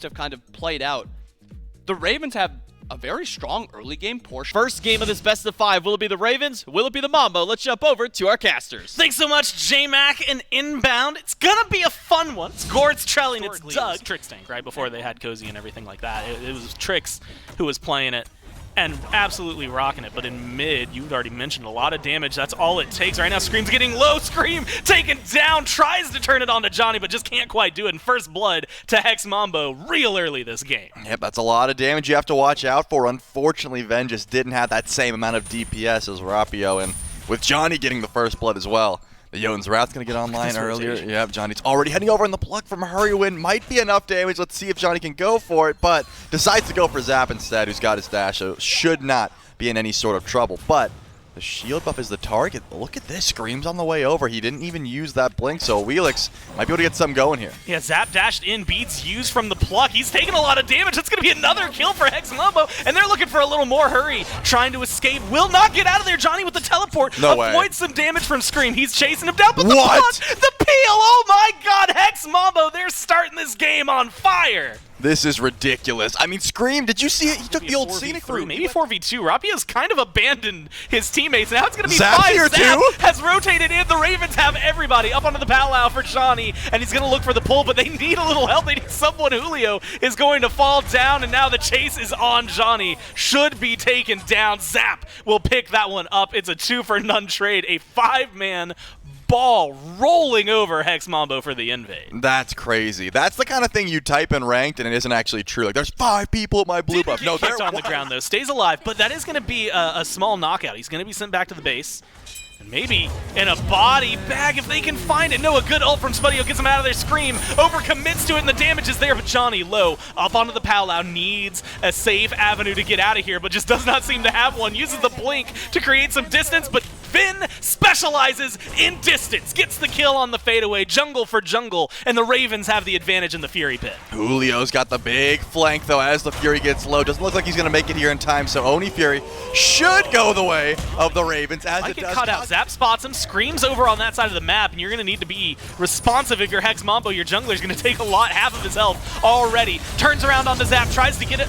have kind of played out. The Ravens have a very strong early game portion. First game of this best of 5. Will it be the Ravens? Will it be the MAMBO? Let's jump over to our casters. Thanks so much, J-Mac and Inbound. It's gonna be a fun one. It's Gord's Trelling, it's Doug. Trix Tank, right before they had Cozy and everything like that. It was Trix who was playing it and absolutely rocking it. But in mid, you've already mentioned a lot of damage. That's all it takes right now. Scream's getting low. Scream taken down, tries to turn it on to Johnny, but just can't quite do it. And first blood to Hex MAMBO real early this game. Yep, that's a lot of damage you have to watch out for. Unfortunately, Ven just didn't have that same amount of DPS as Rapio, and with Johnny getting the first blood as well. The Jotun's Wrath's going to get online earlier. Yep, Johnny's already heading over, and the pluck from Hurrywin might be enough damage. Let's see if Johnny can go for it, but decides to go for Zap instead, who's got his dash, so should not be in any sort of trouble. But the shield buff is the target. Look at this. Scream's on the way over. He didn't even use that blink, so Wheelix might be able to get something going here. Yeah, Zap dashed in, beats used from the pluck. He's taking a lot of damage. That's going to be another kill for Hex MAMBO, and they're looking for a little more hurry, trying to escape. Will not get out of there. Johnny with the teleport. No avoids way. some damage from Scream. He's chasing him down, but the What? pluck, the peel. Oh my god, Hex MAMBO, they're starting this game on fire. This is ridiculous. I mean, Scream, did you see it? He took the old scenic route. Maybe 4v2. Rapio's kind of abandoned his teammates. Now it's going to be Zap's 5. here Zap too? has rotated in. The Ravens have everybody up onto the Palau for Johnny, and he's going to look for the pull, but they need a little help. They need someone. Julio is going to fall down, and now the chase is on Johnny. Should be taken down. Zap will pick that one up. It's a 2-for-none trade. A 5-man ball rolling over Hex MAMBO for the invade. That's crazy. That's the kind of thing you type in ranked and it isn't actually true. Like, there's 5 people at my blue buff. No, they're they're on the ground though. Stays alive, but that is going to be a small knockout. He's going to be sent back to the base. And maybe in a body bag if they can find it. No, a good ult from Spudio gets him out of there. Scream overcommits to it, and the damage is there. But Johnny low up onto the Palau, needs a safe avenue to get out of here, but just does not seem to have one. Uses the blink to create some distance, but Finn specializes in distance. Gets the kill on the fadeaway. Jungle for jungle, and the Ravens have the advantage in the Fury pit. Julio's got the big flank, though, as the Fury gets low. Doesn't look like he's going to make it here in time, so Oni Fury should go the way of the Ravens, as it does. Cut out. Zap spots him, Screams over on that side of the map, and you're going to need to be responsive if you're Hex MAMBO. Your jungler's going to take a lot, half of his health already. Turns around onto Zap, tries to get it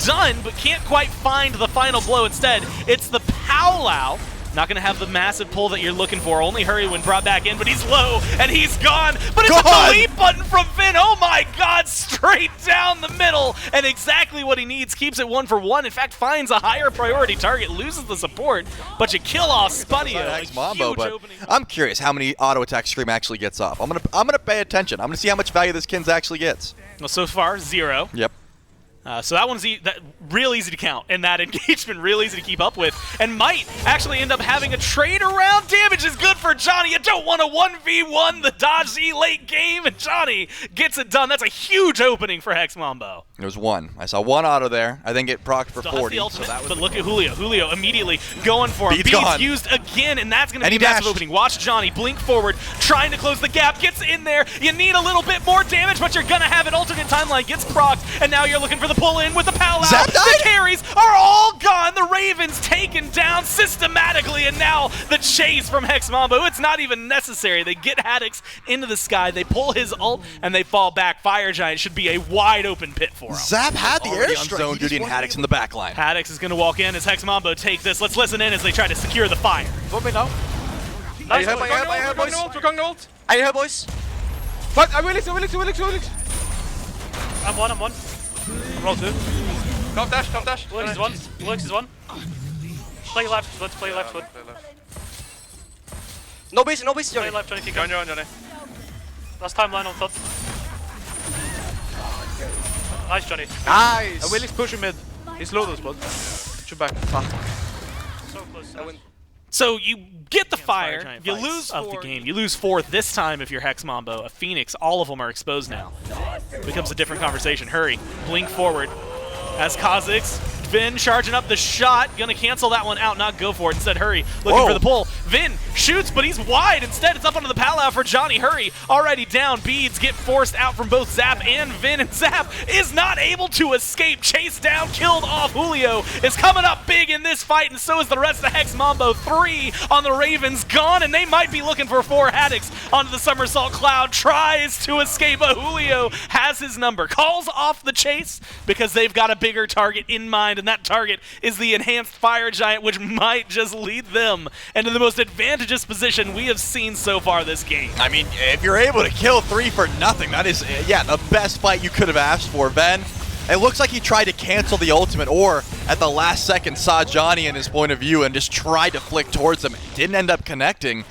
done, but can't quite find the final blow. Instead, it's the Palau. Not going to have the massive pull that you're looking for. Only Hurry when brought back in, but he's low, and he's gone. But it's a delete button from Finn. Oh my god, straight down the middle. And exactly what he needs. Keeps it 1-for-1. In fact, finds a higher priority target. Loses the support, but you kill off Spudio. Hex MAMBO, but I'm curious how many auto attack Scream actually gets off. I'm gonna pay attention. I'm gonna see how much value this Kins actually gets. Well, so far, 0. Yep. So that one's real easy to count, and that engagement real easy to keep up with, and might actually end up having a trade around. Damage is good for Johnny. You don't want to 1v1 the dodgy late game, and Johnny gets it done. That's a huge opening for Hex MAMBO. It was 1. I saw 1 auto there. I think it procced for Still 40. Ultimate, so but look at Julio. Julio immediately going for him. Beat's used again, and that's going to be a massive opening. Watch Johnny blink forward, trying to close the gap. Gets in there. You need a little bit more damage, but you're going to have an alternate timeline. Gets procced, and now you're looking for the pull in with the Palau. The carries are all gone. The Ravens taken down systematically, and now the chase from Hex MAMBO. It's not even necessary. They get Hadix into the sky. They pull his ult, and they fall back. Fire Giant should be a wide open pit for him. Zap had the airstrike. Zone duty and Hadix in the back line. Hadix is going to walk in as Hex MAMBO take this. Let's listen in as they try to secure the fire. What me now? Nice. I have boys. We're going ult. I have boys. Fuck, I'm Willix. I'm one. I'm roll 2. Top dash. Willix is one. Play left. Let's play left foot. No base, Johnny. Play left, Johnny. Johnny. Last timeline on top. Nice, Johnny. Nice. Willix pushing mid. He's low this spot. Shoot back. So close. So you get the fire, you lose of the game. You lose 4 this time if you're Hex MAMBO. A Phoenix, all of them are exposed now. Becomes a different conversation. Hurry, blink forward. As Kha'Zix Vin charging up the shot, gonna cancel that one out, not go for it. Instead, Hurry looking Whoa. for the pull. Vin shoots, but he's wide. Instead, it's up onto the Palau for Johnny. Hurry already down. Beads get forced out from both Zap and Vin, and Zap is not able to escape. Chased down, killed off. Julio is coming up big in this fight, and so is the rest of Hex Mambo. 3 on the Ravens, gone, and they might be looking for 4. Hadix onto the Somersault Cloud, tries to escape, but Julio has his number. Calls off the chase because they've got a bigger target in mind, and that target is the enhanced fire giant, which might just lead them into the most advantageous position we have seen so far this game. I mean, if you're able to kill 3 for nothing, that is, yeah, the best fight you could have asked for, Ben. It looks like he tried to cancel the ultimate, or at the last second saw Johnny in his point of view and just tried to flick towards him. Didn't end up connecting,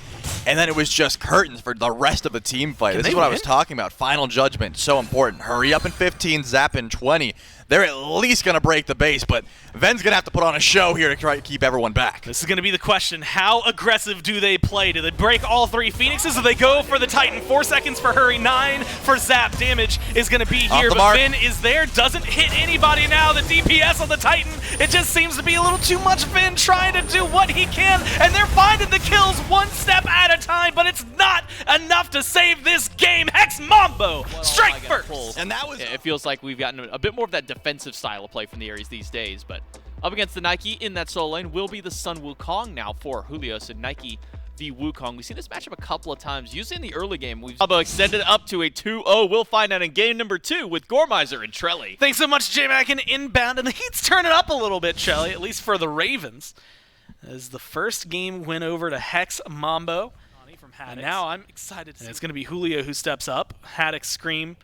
and then it was just curtains for the rest of the team fight. This is what I was talking about. Final judgment, so important. Hurry up in 15, Zap in 20. They're at least going to break the base, but Ven's going to have to put on a show here to try to keep everyone back. This is going to be the question. How aggressive do they play? Do they break all 3 Phoenixes? Do they go for the Titan? 4 seconds for Hurry, 9 for Zap. Damage is going to be here, but mark. Vin is there. Doesn't hit anybody now. The DPS on the Titan, it just seems to be a little too much. Vin trying to do what he can, and they're finding the kills 1 step at a time, but it's not enough to save this game. Hex Mambo, strike first. And that was... It feels like we've gotten a bit more of that defensive style of play from the Aries these days, but up against the Nike in that solo lane will be the Sun Wukong now for Julio. So Nike v Wukong. We've seen this matchup a couple of times. Usually in the early game, we've extended up to a 2-0. We'll find out in game number 2 with Gormizer and Trelly. Thanks so much, J-Mac, inbound, and the heat's turning up a little bit, Shelly, at least for the Ravens. As the first game win over to Hex Mambo. And now I'm excited to see. It's going to be Julio who steps up. Hadix Scream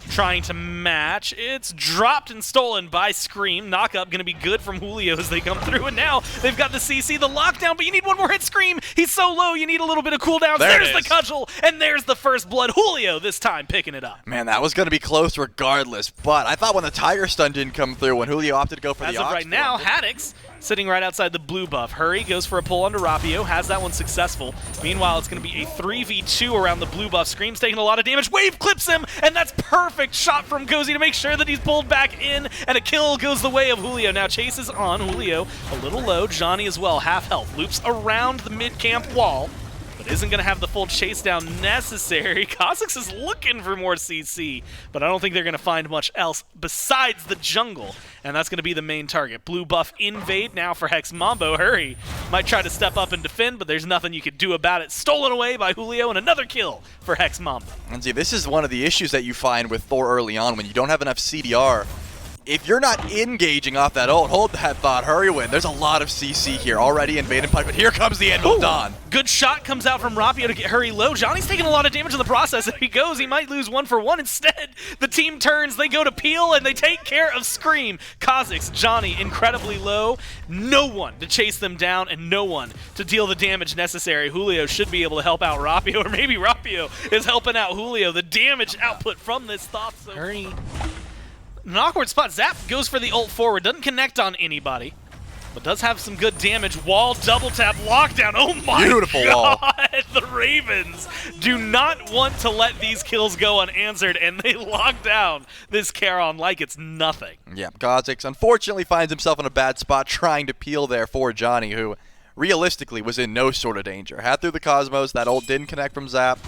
trying to match. It's dropped and stolen by Scream. Knockup going to be good from Julio as they come through. And now they've got the CC, the lockdown, but you need one more hit, Scream. He's so low, you need a little bit of cooldown. There's the cudgel, and there's the first blood. Julio this time picking it up. Man, that was going to be close regardless, but I thought when the Tiger Stun didn't come through, when Julio opted to go for As the of Ox right now, Hadix sitting right outside the blue buff. Hurry goes for a pull onto Rapio, has that one successful. Meanwhile, it's going to be a 3v2 around the blue buff. Scream's taking a lot of damage. Wave clips him, and that's perfect shot from Gozy to make sure that he's pulled back in, and a kill goes the way of Julio. Now chases on Julio, a little low. Johnny as well, half health. Loops around the mid-camp wall, but isn't going to have the full chase down necessary. Kha'Zix is looking for more CC, but I don't think they're going to find much else besides the jungle, and that's going to be the main target. Blue buff invade now for Hex Mambo. Hurry might try to step up and defend, but there's nothing you could do about it. Stolen away by Julio, and another kill for Hex Mambo. And see, this is one of the issues that you find with Thor early on when you don't have enough CDR. If you're not engaging off that ult, hold that thought, hurry win. There's a lot of CC here already invading pipe, but here comes the end of Dawn. Good shot comes out from Rapio to get Hurry low. Johnny's taking a lot of damage in the process. If he goes, he might lose 1 for 1. Instead, the team turns, they go to Peel, and they take care of Scream. Kha'Zix, Johnny, incredibly low. No one to chase them down, and no one to deal the damage necessary. Julio should be able to help out Rapio, or maybe Rapio is helping out Julio. The damage output from this thought. So Hurry. An awkward spot. Zap goes for the ult forward. Doesn't connect on anybody, but does have some good damage. Wall, double tap, lockdown. Oh my Beautiful God. wall. The Ravens do not want to let these kills go unanswered, and they lock down this Charon like it's nothing. Yeah, Kha'Zix unfortunately finds himself in a bad spot trying to peel there for Johnny, who realistically was in no sort of danger. Had through the Cosmos, that ult didn't connect from Zap,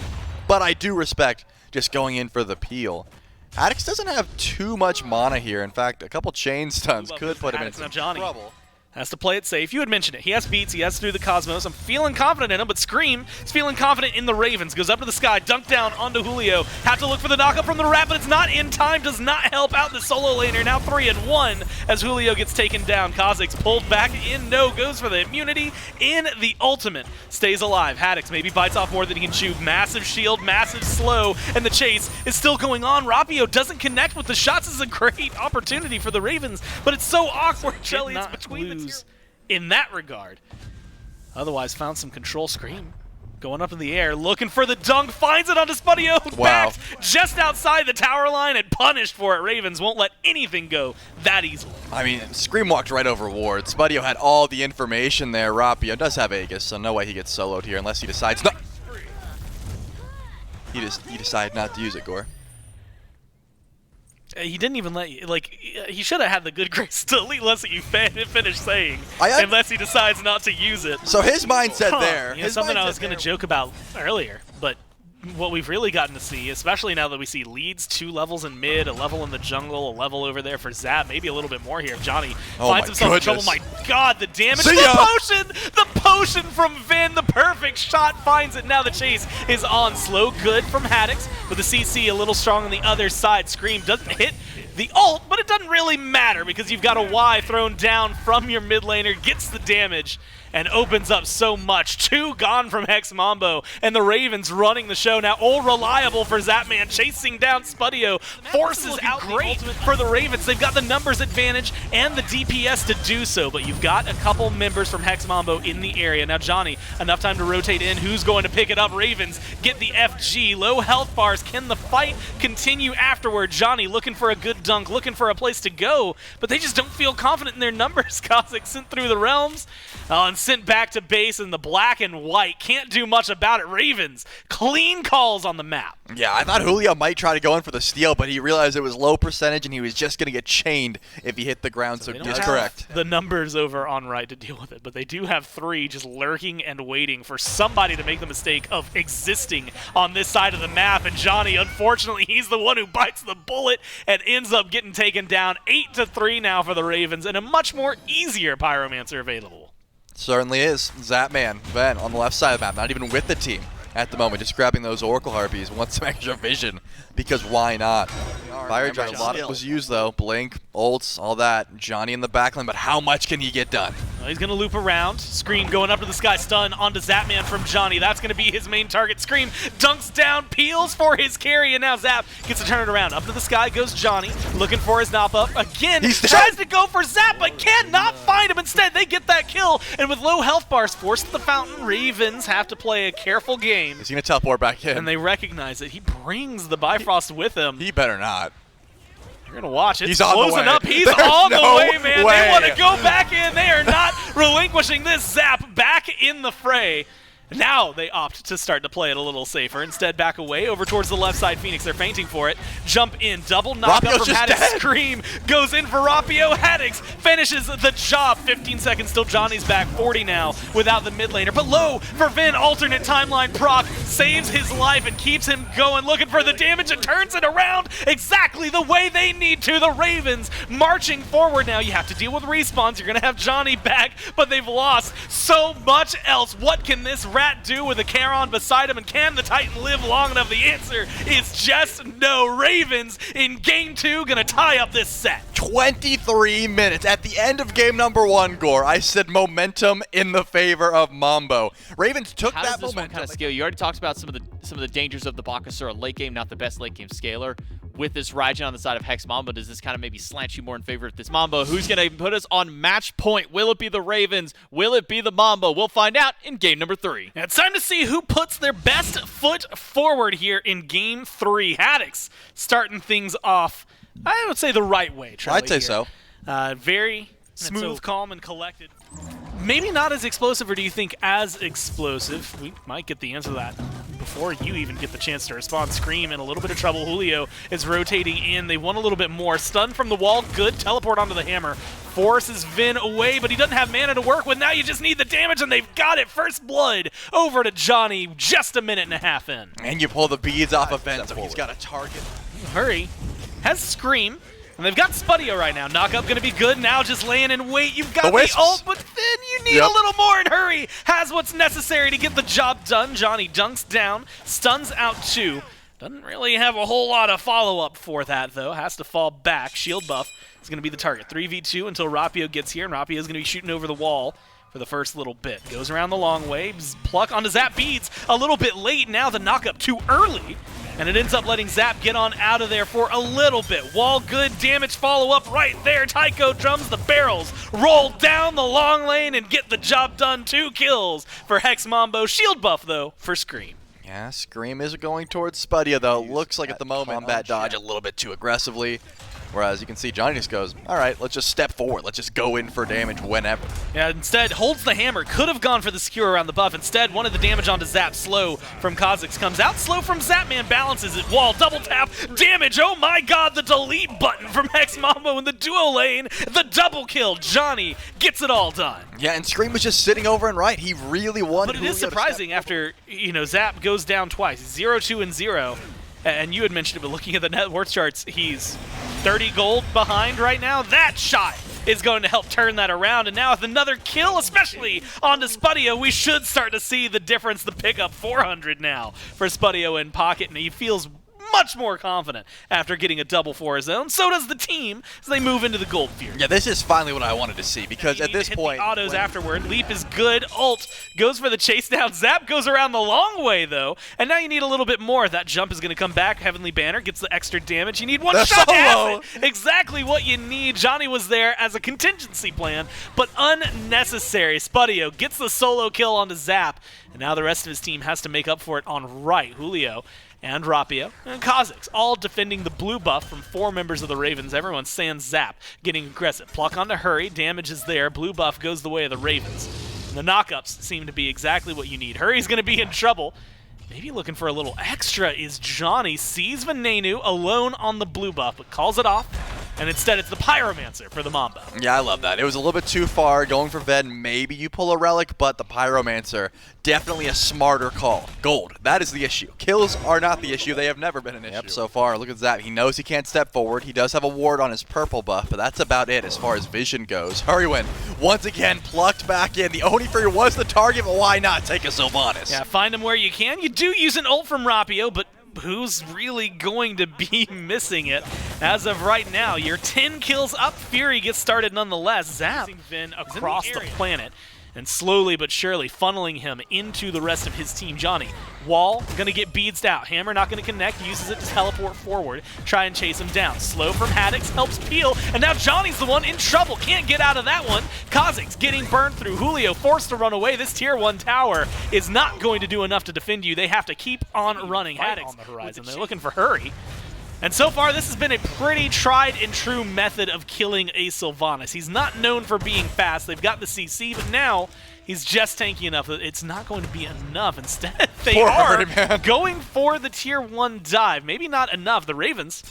but I do respect just going in for the peel. Hadix doesn't have too much mana here. In fact, a couple chain stuns could put him in some trouble. Has to play it safe. You had mentioned it. He has beats. He has through the Cosmos. I'm feeling confident in him, but Scream is feeling confident in the Ravens. Goes up to the sky, dunk down onto Julio. Have to look for the knockup from the Rat, but it's not in time. Does not help out the solo laner. Now 3-1 as Julio gets taken down. Kha'Zix pulled back in. No, goes for the immunity in the ultimate. Stays alive. Hadix maybe bites off more than he can chew. Massive shield, massive slow, and the chase is still going on. Rapio doesn't connect with the shots. This is a great opportunity for the Ravens, but it's so awkward. Shelly, it's between the two. In that regard. Otherwise, found some control. Scream going up in the air, looking for the dunk, finds it onto Spudio. Wow. Backed just outside the tower line and punished for it. Ravens won't let anything go that easily. I mean, Scream walked right over Ward. Spudio had all the information there. Rapio does have Aegis, so no way he gets soloed here unless he decides not. He decided not to use it, Gore. He didn't even let you, like, he should have had the good grace to at least let you finish saying, I unless he decides not to use it. So his mindset there. You know, his something I mindset was going to there. joke about earlier, but what we've really gotten to see, especially now that we see leads 2 levels in mid, a level in the jungle, a level over there for Zap, maybe a little bit more here if Johnny finds himself in trouble. My God, the damage! The potion from Vin, the perfect shot finds it. Now the chase is on. Slow good from Hadix, with the CC a little strong on the other side. Scream doesn't hit the ult, but it doesn't really matter because you've got a Y thrown down from your mid laner, gets the damage, and opens up so much. 2 gone from MAMBO, and the Ravens running the show now. All reliable for Zapman, chasing down Spudio, forces out great for the Ravens. They've got the numbers advantage and the DPS to do so, but you've got a couple members from MAMBO in the area. Now Johnny, enough time to rotate in. Who's going to pick it up? Ravens get the FG. Low health bars. Can the fight continue afterward? Johnny looking for a good dunk, looking for a place to go, but they just don't feel confident in their numbers. Kha'Zix sent through the realms, and sent back to base in the black and white. Can't do much about it. Ravens, clean calls on the map. Yeah, I thought Julio might try to go in for the steal, but he realized it was low percentage and he was just going to get chained if he hit the ground, so they don't he's have correct. The numbers over on right to deal with it, but they do have 3 just lurking and waiting for somebody to make the mistake of existing on this side of the map, and Johnny, unfortunately, he's the one who bites the bullet and ends up getting taken down. 8-3 now for the Ravens, and a much more easier Pyromancer available. Certainly is. Zapman, Ben, on the left side of the map, not even with the team at the moment, just grabbing those Oracle Harpies, wants some extra vision, because why not? Fire Giant, a lot of it was used though. Blink, ults, all that. Johnny in the backline, but how much can he get done? Well, he's going to loop around. Scream going up to the sky, stun onto Zapman from Johnny. That's going to be his main target. Scream dunks down, peels for his carry, and now Zap gets to turn it around. Up to the sky goes Johnny, looking for his knock up. Again, tries to go for Zap, but cannot find him. Instead, they get that kill, and with low health bars forced to the fountain, Ravens have to play a careful game. He's going to teleport back in. And they recognize it. He brings the Bifrost with him. He better not. You're going to watch it. He's on the way. Up. He's There's on the no way, man. way. They want to go back in. They are not relinquishing this. Zap back in the fray. Now they opt to start to play it a little safer. Instead, back away over towards the left side. Phoenix, they're feinting for it. Jump in, double knockup from Hadix. Scream goes in for Rapio. Hadix finishes the job. 15 seconds till Johnny's back. 40 now without the mid laner. But low for Vin, alternate timeline proc. Saves his life and keeps him going. Looking for the damage and turns it around exactly the way they need to. The Ravens marching forward now. You have to deal with respawns. You're going to have Johnny back, but they've lost so much else. What can this rat do with a Charon beside him, and can the Titan live long enough? The answer is just no. Ravens in game 2 gonna tie up this set. 23 minutes at the end of game number 1, Gore. I said momentum in the favor of MAMBO. Ravens took How that does this momentum. one kind of scale? You already talked about some of the dangers of the Bakasura late game, not the best late game scaler. With this Raijin on the side of MAMBO, does this kind of maybe slant you more in favor of this MAMBO? Who's going to put us on match point? Will it be the Ravens? Will it be the MAMBO? We'll find out in game number 3. Now it's time to see who puts their best foot forward here in game 3. Hadix starting things off, I would say, the right way. I'd say so. Very smooth, calm, and collected. Maybe not as explosive, or do you think as explosive? We might get the answer to that before you even get the chance to respond. Scream in a little bit of trouble. Julio is rotating in. They want a little bit more. Stun from the wall. Good. Teleport onto the hammer. Forces Vin away, but he doesn't have mana to work with. Now you just need the damage, and they've got it. First blood over to Johnny just a minute and a half in. And you pull the beads off of Vin, so he's got a target. Hurry has Scream. And they've got Spudio right now. Knockup going to be good. Now just laying in wait. You've got the ult, but then you need a little more. And Hurry has what's necessary to get the job done. Johnny dunks down, stuns out 2. Doesn't really have a whole lot of follow-up for that, though. Has to fall back. Shield buff is going to be the target. 3v2 until Rapio gets here, and Rapio is going to be shooting over the wall for the first little bit. Goes around the long way. Pluck onto Zap. Beads a little bit late. Now the knockup too early. And it ends up letting Zap get on out of there for a little bit. Wall good, damage follow-up right there. Tycho drums the barrels, roll down the long lane, and get the job done. 2 kills for MAMBO. Shield buff, though, for Scream. Yeah, Scream is going towards Spudio, though. Looks like at the moment combat dodge a little bit too aggressively. Whereas you can see Johnny just goes, all right, let's just step forward. Let's just go in for damage whenever. Yeah, instead holds the hammer. Could have gone for the skewer around the buff. Instead, one of the damage onto Zap. Slow from Kha'Zix comes out. Slow from Zapman balances it. Wall, double tap, damage. Oh my god, the delete button from Hex MAMBO in the duo lane. The double kill. Johnny gets it all done. Yeah, and Scream was just sitting over and right. He really wanted But it is surprising after, Zap goes down twice. 0-2 and 0. And you had mentioned it, but looking at the net worth charts, he's 30 gold behind right now. That shot is going to help turn that around. And now with another kill, especially onto Spudio, we should start to see the difference, the pickup. 400 now for Spudio in pocket, and he feels much more confident after getting a double for his own. So does the team as they move into the gold fear. Yeah, this is finally what I wanted to see, because at this point, the autos afterward. Leap is good. Ult goes for the chase down. Zap goes around the long way though, and now you need a little bit more. That jump is going to come back. Heavenly Banner gets the extra damage. You need one shot to have it. Exactly what you need. Johnny was there as a contingency plan, but unnecessary. Spudio gets the solo kill onto Zap, and now the rest of his team has to make up for it on right. Julio and Rapio and Kha'Zix, all defending the blue buff from 4 members of the Ravens. Everyone sans Zap, getting aggressive. Pluck onto Hurry, damage is there. Blue buff goes the way of the Ravens. And the knockups seem to be exactly what you need. Hurry's going to be in trouble. Maybe looking for a little extra is Johnny. Sees Venenu alone on the blue buff, but calls it off. And instead, it's the Pyromancer for the MAMBO. Yeah, I love that. It was a little bit too far going for Ven. Maybe you pull a Relic, but the Pyromancer, definitely a smarter call. Gold, that is the issue. Kills are not the issue. They have never been an issue. Yep, so far, look at that. He knows he can't step forward. He does have a ward on his purple buff, but that's about it as far as vision goes. Hurrywin, once again, plucked back in. The Oni Fury was the target, but why not take a Sylvanas? Yeah, find him where you can. You do use an ult from Rapio, but who's really going to be missing it? As of right now, you're 10 kills up. Fury gets started nonetheless. Zap Vin across the planet, and slowly but surely funneling him into the rest of his team. Johnny, Wall, gonna get beads out. Hammer not gonna connect, uses it to teleport forward, try and chase him down. Slow from Hadix, helps peel, and now Johnny's the one in trouble. Can't get out of that one. Kha'Zix getting burned through. Julio forced to run away. This tier 1 tower is not going to do enough to defend you. They have to keep on running. Hadix on the horizon. They're looking for Hurry. And so far, this has been a pretty tried and true method of killing a Sylvanas. He's not known for being fast. They've got the CC, but now he's just tanky enough that it's not going to be enough. Instead, they are going for the tier 1 dive. Maybe not enough. The Ravens,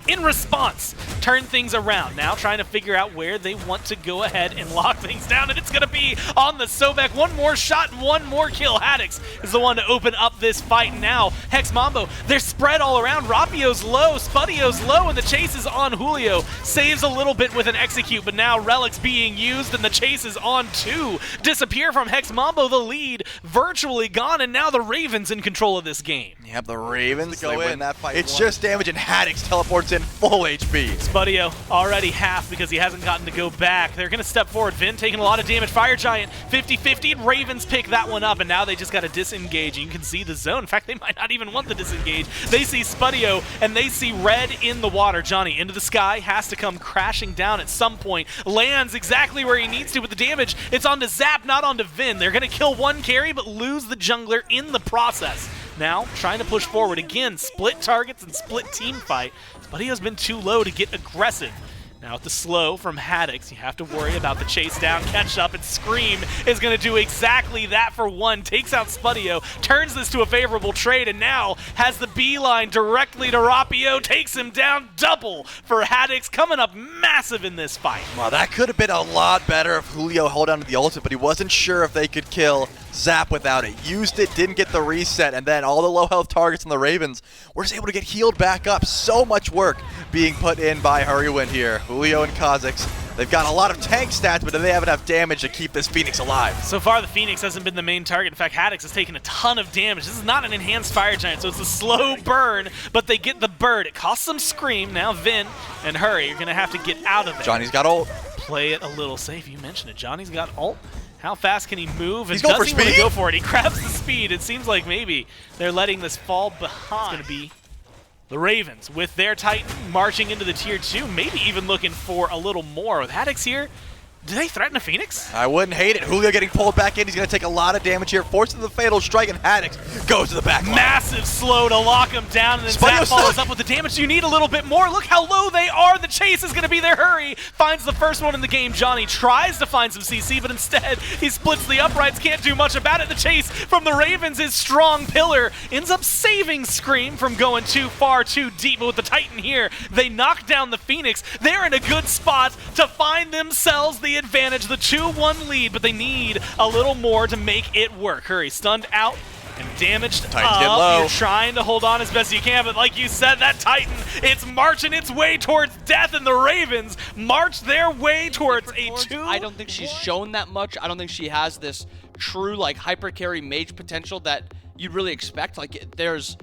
in response, turn things around. Now trying to figure out where they want to go ahead and lock things down, and it's going to be on the Sobek. One more shot and one more kill. Hadix is the one to open up this fight now. Hex MAMBO, they're spread all around. Rapio's low, Spudio's low, and the chase is on Julio. Saves a little bit with an execute, but now Relic's being used, and the chase is on 2. Disappear from Hex MAMBO, the lead virtually gone, and now the Ravens in control of this game. Yep, the Ravens, they win that fight. It's just damage, and Hadix teleports in full HP. Spudio already half because he hasn't gotten to go back. They're going to step forward. Vin taking a lot of damage. Fire Giant 50-50, and Ravens pick that one up, and now they just got to disengage. You can see the zone. In fact, they might not even want the disengage. They see Spudio, and they see red in the water. Johnny into the sky, has to come crashing down at some point. Lands exactly where he needs to with the damage. It's onto Zap, not onto Vin. They're going to kill one carry, but lose the jungler in the process. Now, trying to push forward again, split targets and split team fight. Spudio's been too low to get aggressive. Now with the slow from Hadix, you have to worry about the chase down, catch up, and Scream is going to do exactly that for 1. Takes out Spudio, turns this to a favorable trade, and now has the beeline directly to Rapio, takes him down. Double for Hadix, coming up massive in this fight. Wow, that could have been a lot better if Julio held on to the ultimate, but he wasn't sure if they could kill Zap without it. Used it, didn't get the reset, and then all the low health targets on the Ravens were just able to get healed back up. So much work being put in by Hurrywin here. Julio and Kha'Zix, they've got a lot of tank stats, but do they have enough damage to keep this Phoenix alive? So far, the Phoenix hasn't been the main target. In fact, Hadix has taken a ton of damage. This is not an enhanced Fire Giant, so it's a slow burn, but they get the bird. It costs them Scream. Now Vin and Hurry, you're going to have to get out of there. Johnny's got ult. Play it a little safe. You mentioned it. Johnny's got ult. How fast can he move? And He's going for does he want to speed? go for it? He grabs the speed. It seems like maybe they're letting this fall behind. It's going to be the Ravens with their Titan marching into the tier 2, maybe even looking for a little more. With Hadix here, Do they threaten a Phoenix? I wouldn't hate it. Julio getting pulled back in. He's going to take a lot of damage here. Forces the fatal strike, and Hadix goes to the back line. Massive slow to lock him down, and then Zap follows up with the damage. You need a little bit more. Look how low they are. The chase is going to be their hurry. Finds the first one in the game. Johnny tries to find some CC, but instead he splits the uprights. Can't do much about it. The chase from the Ravens is strong. Pillar ends up saving Scream from going too far, too deep. But with the Titan here, they knock down the Phoenix. They're in a good spot to find themselves the advantage. The 2-1 lead, but they need a little more to make it work. Hurry, stunned out and damaged Titan's up. getting low. You're trying to hold on as best you can, but like you said, that Titan, it's marching its way towards death, and the Ravens march their way towards a 2. I don't think she's shown that much. I don't think she has this true like hyper carry mage potential that you'd really expect. Like there's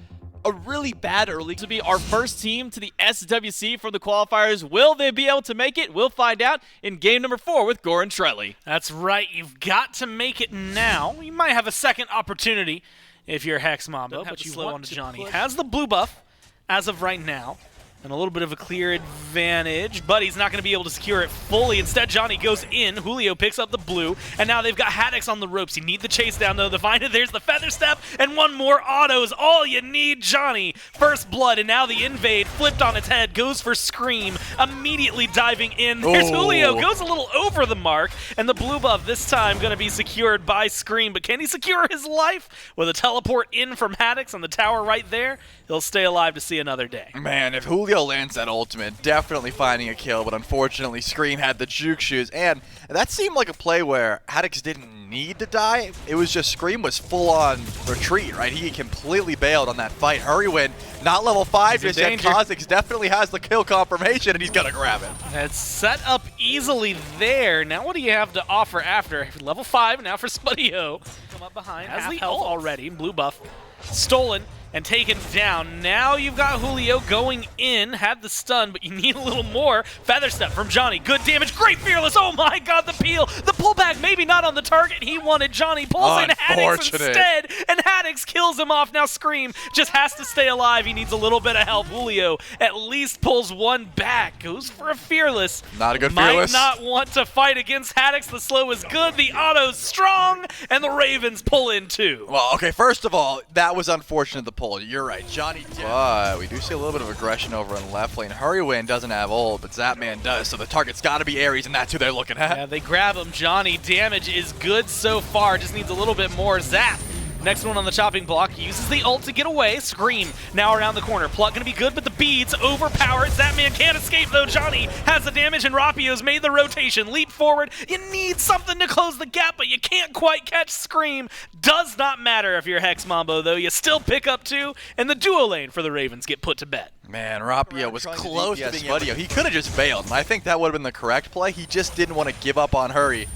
a really bad early To be our first team to the SWC from the qualifiers. Will they be able to make it? We'll find out in game number 4 with Goran Trelli. That's right, you've got to make it now. You might have a second opportunity if you're Hex Mambo, but you want to Johnny. Has the blue buff as of right now, and a little bit of a clear advantage, but he's not going to be able to secure it fully. Instead, Johnny goes in, Julio picks up the blue, and now they've got Hadix on the ropes. You need the chase down, though, to find it. There's the feather step, and one more auto is all you need, Johnny. First blood, and now the invade flipped on its head, goes for Scream, immediately diving in. There's Julio, goes a little over the mark, and the blue buff this time going to be secured by Scream, but can he secure his life? With a teleport in from Hadix on the tower right there, he'll stay alive to see another day. Man, if Julio lands that ultimate, definitely finding a kill, but unfortunately Scream had the juke shoes, and that seemed like a play where Hadix didn't need to die. It was just Scream was full-on retreat, right? He completely bailed on that fight. Hurry win, not level 5 just yet. Kha'Zix definitely has the kill confirmation, and he's gonna grab it. It's set up easily there. Now what do you have to offer after? Level 5 now for Spudio. Come up behind, has the health already. Blue buff stolen and taken down. Now you've got Julio going in, had the stun, but you need a little more. Feather step from Johnny, good damage, great fearless, oh my god, the peel, the pullback, maybe not on the target he wanted. Johnny pulls in Hadix instead, and Hadix kills him off. Now Scream just has to stay alive, he needs a little bit of help. Julio at least pulls one back, goes for a fearless. Not a good fearless. Might not want to fight against Hadix, the slow is good, the auto's strong, and the Ravens pull in too. Well, okay, first of all, that was unfortunate, the pull. You're right, Johnny did. But we do see a little bit of aggression over in left lane. Hurrywin doesn't have ult, but Zapman does, so the target's got to be Ares, and that's who they're looking at. Yeah, they grab him. Johnny, damage is good so far, just needs a little bit more. Zap. Next one on the chopping block, uses the ult to get away. Scream now around the corner. Pluck gonna be good, but the beads overpowered. That man can't escape though. Johnny has the damage, and Rapio's made the rotation. Leap forward. You need something to close the gap, but you can't quite catch Scream. Does not matter if you're Hex Mambo though. You still pick up 2, and the duo lane for the Ravens get put to bed. Man, Rapio was close to being Spudio. He could have just bailed, and I think that would have been the correct play. He just didn't want to give up on Hurry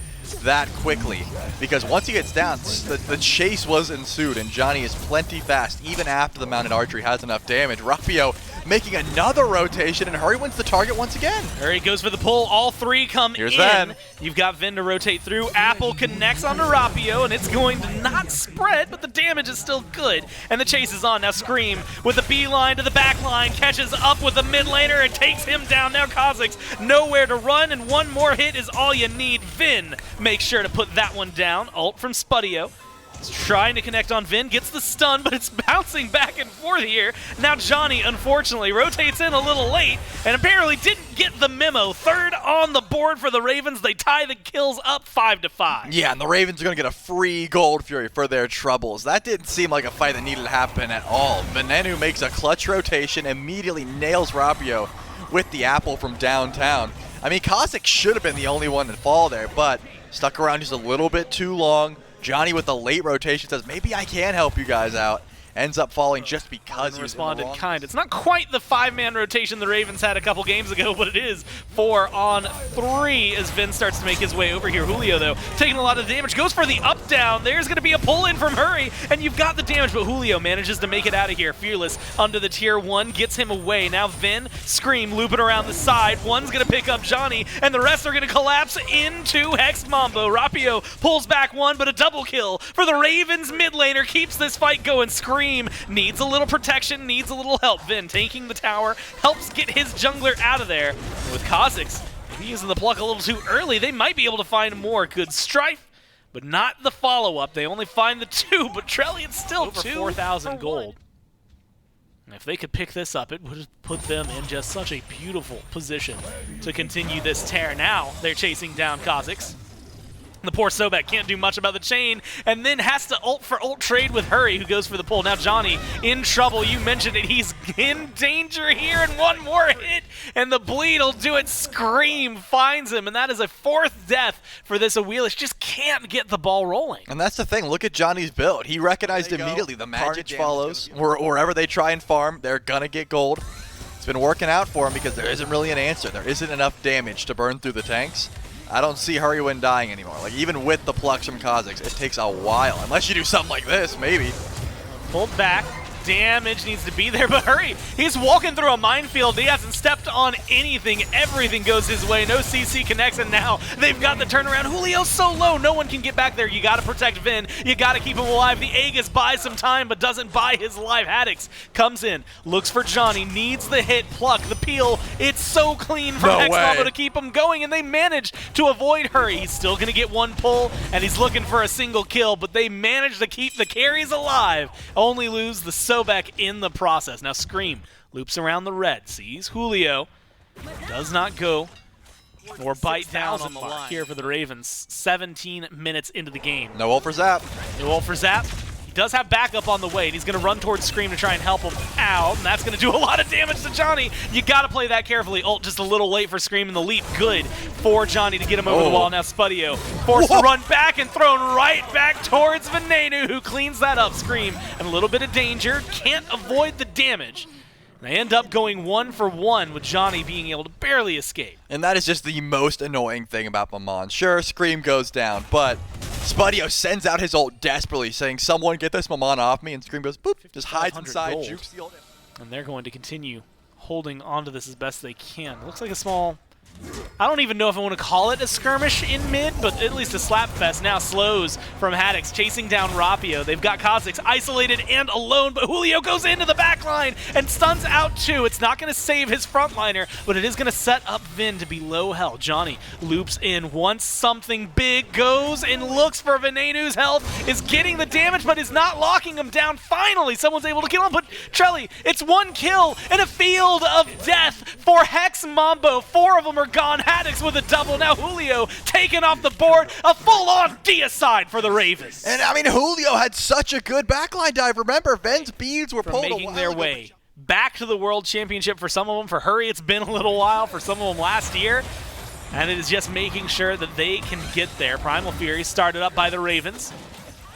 that quickly, because once he gets down, the chase was ensued, and Johnny is plenty fast even after the mounted archery has enough damage. Rapio making another rotation, and Hurry wins the target once again. Hurry goes for the pull. All 3 come Here's in. Ven. You've got Ven to rotate through. Apple connects onto Rapio, and it's going to not spread, but the damage is still good. And the chase is on. Now Scream with the beeline to the back line, catches up with the mid laner and takes him down. Now Kha'Zix nowhere to run, and one more hit is all you need. Vin makes sure to put that one down. Ult from Spudio. Trying to connect on Vin, gets the stun, but it's bouncing back and forth here. Now Johnny, unfortunately, rotates in a little late and apparently didn't get the memo. 3rd on the board for the Ravens. They tie the kills up 5-5. Yeah, and the Ravens are going to get a free Gold Fury for their troubles. That didn't seem like a fight that needed to happen at all. Venenu makes a clutch rotation, immediately nails Rapio with the apple from downtown. I mean, Kha'Zix should have been the only one to fall there, but stuck around just a little bit too long. Johnny with the late rotation says, maybe I can help you guys out. Ends up falling just because he responded kind. It's not quite the 5-man rotation the Ravens had a couple games ago, but it is 4 on 3 as Vin starts to make his way over here. Julio, though, taking a lot of damage, goes for the up-down. There's going to be a pull-in from Hurry, and you've got the damage, but Julio manages to make it out of here. Fearless under the tier 1, gets him away. Now Vin, Scream looping around the side. One's going to pick up Johnny, and the rest are going to collapse into Hex Mambo. Rapio pulls back one, but a double kill for the Ravens mid laner. Keeps this fight going. Scream needs a little protection, needs a little help. Vin taking the tower, helps get his jungler out of there. With Kha'Zix Using the pluck a little too early, they might be able to find more. Good strife, but not the follow-up. They only find the 2, but Trellion's still over 4,000 gold. And if they could pick this up, it would have put them in just such a beautiful position to continue this tear. Now they're chasing down Kha'Zix. The poor Sobek can't do much about the chain, and then has to ult for ult trade with Hurry, who goes for the pull. Now Johnny in trouble. You mentioned it. He's in danger here, and one more hit, and the bleed will do it. Scream finds him, and that is a 4th death for this Awelish. Just can't get the ball rolling. And that's the thing. Look at Johnny's build. He recognized immediately the magic follows. Wherever they try and farm, they're going to get gold. It's been working out for him because there isn't really an answer. There isn't enough damage to burn through the tanks. I don't see Hurry Win dying anymore. Like, even with the plucks from Kha'Zix, it takes a while. Unless you do something like this, maybe. Pulled back. Damage needs to be there, but Hurry, he's walking through a minefield. He hasn't stepped on anything. Everything goes his way. No CC connects, and now they've got the turnaround. Julio's so low, no one can get back there. You got to protect Vin. You got to keep him alive. The Aegis buys some time, but doesn't buy his life. Hadix comes in, looks for Johnny, needs the hit, pluck, the peel. It's so clean from MAMBO to keep him going, and they manage to avoid Hurry. He's still going to get one pull, and he's looking for a single kill, but they manage to keep the carries alive. Only lose the Sobek in the process. Now Scream loops around the red, sees Julio, does not go or bite down on the line here for the Ravens. 17 minutes into the game. No ult for Zap. No ult for Zap. He does have backup on the way, and he's going to run towards Scream to try and help him out, and that's going to do a lot of damage to Johnny. You got to play that carefully. Ult just a little late for Scream, and the leap good for Johnny to get him over the wall. Now Spudio forced to run back and thrown right back towards Venenu, who cleans that up. Scream and a little bit of danger, can't avoid the damage. They end up going 1 for 1 with Johnny being able to barely escape. And that is just the most annoying thing about Maman. Sure, Scream goes down, but Spudio sends out his ult desperately, saying, someone get this Maman off me, and Scream goes, boop, just hides inside, jukes the ult. And they're going to continue holding onto this as best they can. It looks like a small... I don't even know if I want to call it a skirmish in mid, but at least a slap fest. Now slows from Hadix, chasing down Rapio. They've got Kha'Zix isolated and alone, but Julio goes into the back line and stuns out 2. It's not going to save his frontliner, but it is going to set up Vin to be low health. Johnny loops in once something big goes and looks for Venenu's health, is getting the damage, but is not locking him down. Finally, someone's able to kill him, but Trelly, it's 1 kill in a field of death for Hex MAMBO. 4 of them are gone. Hadix with a double. Now Julio taken off the board. A full-on deicide for the Ravens. And I mean, Julio had such a good backline dive. Remember, Ven's beads were pulled making their way back to the World Championship for some of them. For Hurry, it's been a little while. For some of them last year. And it is just making sure that they can get there. Primal Fury started up by the Ravens.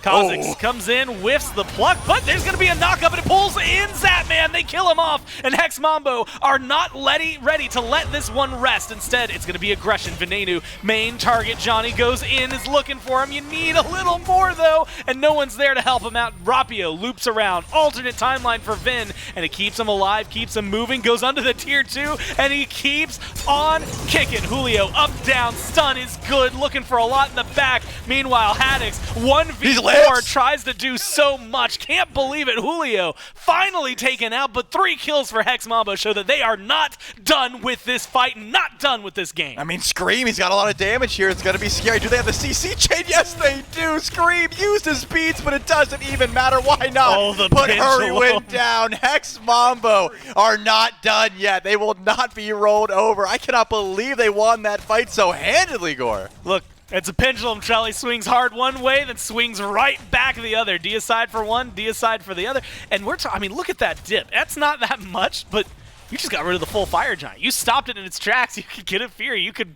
Kha'Zix comes in, whiffs the pluck, but there's going to be a knockup, and it pulls in Zapman. They kill him off, and Hex MAMBO are not ready to let this one rest. Instead, it's going to be aggression. Venenu, main target. Johnny goes in, is looking for him. You need a little more, though, and no one's there to help him out. Rapio loops around. Alternate timeline for Vin, and it keeps him alive, keeps him moving, goes under the tier 2, and he keeps on kicking. Julio up, down, stun is good, looking for a lot in the back. Meanwhile, Hadix, 1v4, tries to do so much. Can't believe it. Julio finally taken out, but 3 kills for Hex MAMBO show that they are not done with this fight, not done with this game. I mean, Scream, he's got a lot of damage here. It's going to be scary. Do they have the CC chain? Yes, they do. Scream used his speeds, but it doesn't even matter. Why not? Oh, the Put pendulum. Hurry Win down. Hex MAMBO are not done yet. They will not be rolled over. I cannot believe they won that fight so handedly, Gore. Look, it's a pendulum. Trelly swings hard one way, then swings right back the other. Deicide for one, deicide for the other. And I mean, look at that dip. That's not that much, but you just got rid of the full fire giant. You stopped it in its tracks. You could get a Fury. You could,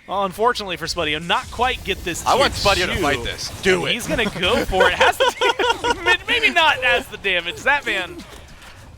well, unfortunately for Spudio, not quite get this. I want Spudio to fight this. Do it. He's going to go for it. Has the maybe not as the damage. That man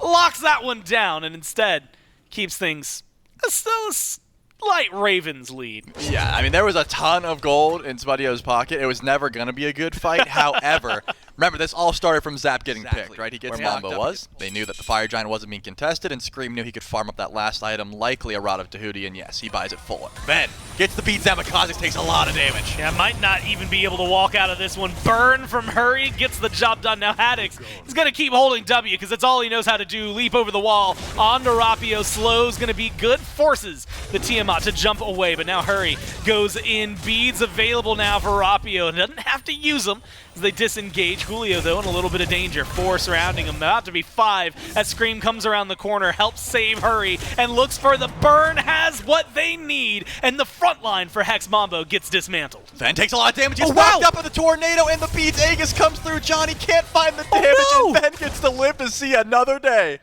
locks that one down and instead keeps things still slight Ravens lead. Yeah, I mean, there was a ton of gold in Spudio's pocket. It was never going to be a good fight. However, Remember, this all started from Zap getting Exactly. picked, right? He gets Where MAMBO Mocked Up was. They knew that the Fire Giant wasn't being contested, and Scream knew he could farm up that last item, likely a Rod of Tahuti, and yes, he buys it full. Then gets the beat down, but Kha'Zix takes a lot of damage. Yeah, might not even be able to walk out of this one. Burn from Hurry gets the job done. Now Hadix is going to keep holding W because that's all he knows how to do. Leap over the wall. On to Rapio. Slow's going to be good. Forces the Tiamat to jump away, but now Hurry goes in. Beads available now for Rapio, and doesn't have to use them as they disengage. Julio, though, in a little bit of danger. 4 surrounding him. About to be 5 as Scream comes around the corner, helps save Hurry, and looks for the burn. Has what they need, and the front line for Hex MAMBO gets dismantled. Ven takes a lot of damage. He's wrapped up in the tornado, and the beats. Aegis comes through. Johnny can't find the damage, and Ven gets to live to see another day.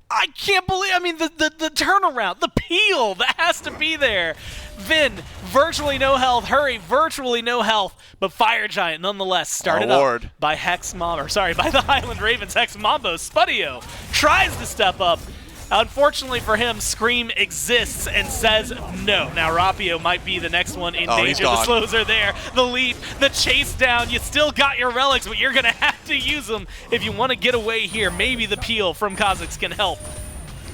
I can't believe, I mean, the turnaround, the peel that has to be there. Vin, virtually no health. Hurry, virtually no health. But Fire Giant, nonetheless, started up by Hex MAMBO, or sorry, by the Highland Ravens. Hex MAMBO, Spudio, tries to step up. Unfortunately for him, Scream exists and says no. Now Rapio might be the next one in danger. The slows are there. The leap, the chase down. You still got your relics, but you're going to have to use them if you want to get away here. Maybe the peel from Kha'Zix can help,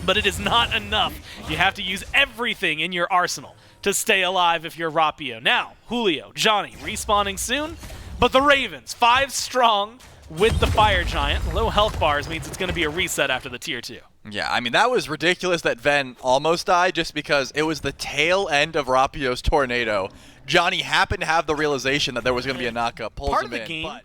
but it is not enough. You have to use everything in your arsenal to stay alive if you're Rapio. Now, Julio, Johnny, respawning soon, but the Ravens, 5 strong with the Fire Giant. Low health bars means it's going to be a reset after the tier 2. Yeah, I mean, that was ridiculous that Ven almost died just because it was the tail end of Rapio's tornado. Johnny happened to have the realization that there was going to be a knockup, pulls Part him of the in, game, but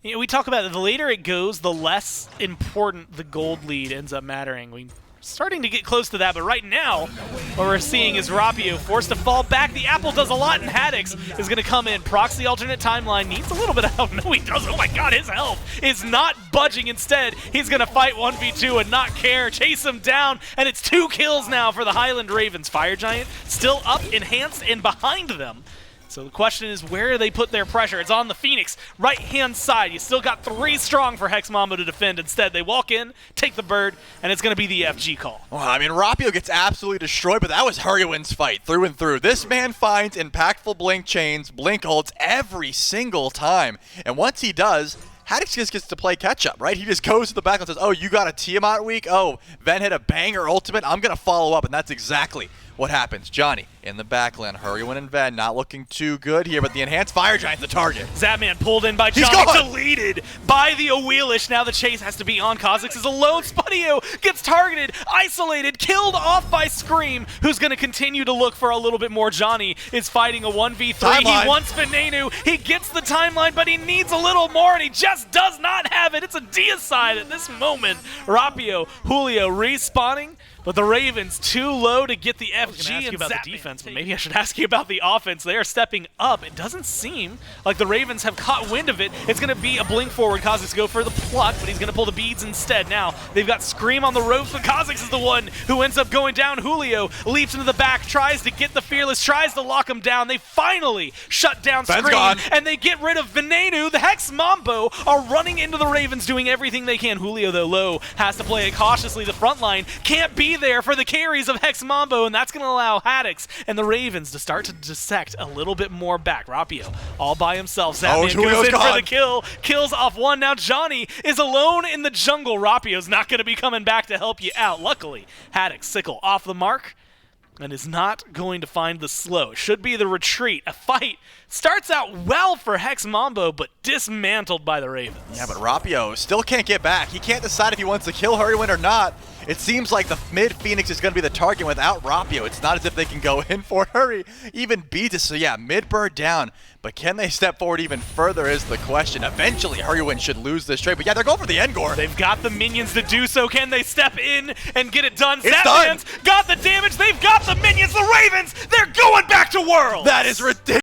you know, we talk about it, the later it goes, the less important the gold lead ends up mattering. We're starting to get close to that, but right now, what we're seeing is Rapio forced to fall back. The apple does a lot, and Hadix is going to come in. Procs the alternate timeline, needs a little bit of help. No, he doesn't. Oh my god, his health is not budging. Instead, he's going to fight 1v2 and not care. Chase him down, and it's 2 kills now for the Highland Ravens. Fire Giant still up, enhanced, and behind them. So the question is, where do they put their pressure? It's on the Phoenix, right-hand side. You still got 3 strong for Hex MAMBO to defend. Instead, they walk in, take the bird, and it's going to be the FG call. Well, I mean, Rapio gets absolutely destroyed, but that was Hurriwin's fight through and through. This man finds impactful blink chains, blink ults every single time. And once he does, Hadix just gets to play catch-up, right? He just goes to the back and says, oh, you got a Tiamat week? Oh, Ven hit a banger ultimate? I'm going to follow up, and that's exactly what happens. Johnny in the backline. Hurrywin and Ven not looking too good here, but the enhanced Fire Giant's the target. Zapman pulled in by Johnny, deleted by the Awelish. Now the chase has to be on. Kha'Zix is alone. Spudio gets targeted, isolated, killed off by Scream, who's going to continue to look for a little bit more. Johnny is fighting a 1v3. Timeline. He wants Venenu. He gets the timeline, but he needs a little more, and he just does not have it. It's a deicide at this moment. Rapio, Julio respawning, but the Ravens too low to get the FG. I was going to ask you about the defense, but maybe I should ask you about the offense. They are stepping up. It doesn't seem like the Ravens have caught wind of it. It's going to be a blink forward. Kha'Zix go for the pluck, but he's going to pull the beads instead. Now they've got Scream on the ropes, but Kha'Zix is the one who ends up going down. Julio leaps into the back, tries to get the Fearless, tries to lock him down. They finally shut down Scream, and they get rid of Venenu. The Hex MAMBO are running into the Ravens, doing everything they can. Julio, though, low, has to play it cautiously. The front line can't be there for the carries of Hex MAMBO, and that's going to allow Hadix and the Ravens to start to dissect a little bit more back. Rapio all by himself. Zapman goes in for the kill, kills off one. Now Johnny is alone in the jungle. Rapio's not going to be coming back to help you out. Luckily, Hadix, sickle off the mark, and is not going to find the slow. Should be the retreat. A fight starts out well for Hex MAMBO, but dismantled by the Ravens. Yeah, but Rapio still can't get back. He can't decide if he wants to kill Hurrywin or not. It seems like the mid-Phoenix is going to be the target without Rapio. It's not as if they can go in for Hurry, even beat it. So yeah, mid-bird down. But can they step forward even further is the question. Eventually, Hurrywin should lose this trade. But yeah, they're going for the Endgore. They've got the minions to do so. Can they step in and get it done? Zapman's got the damage. They've got the minions. The Ravens, they're going back to Worlds. That is ridiculous.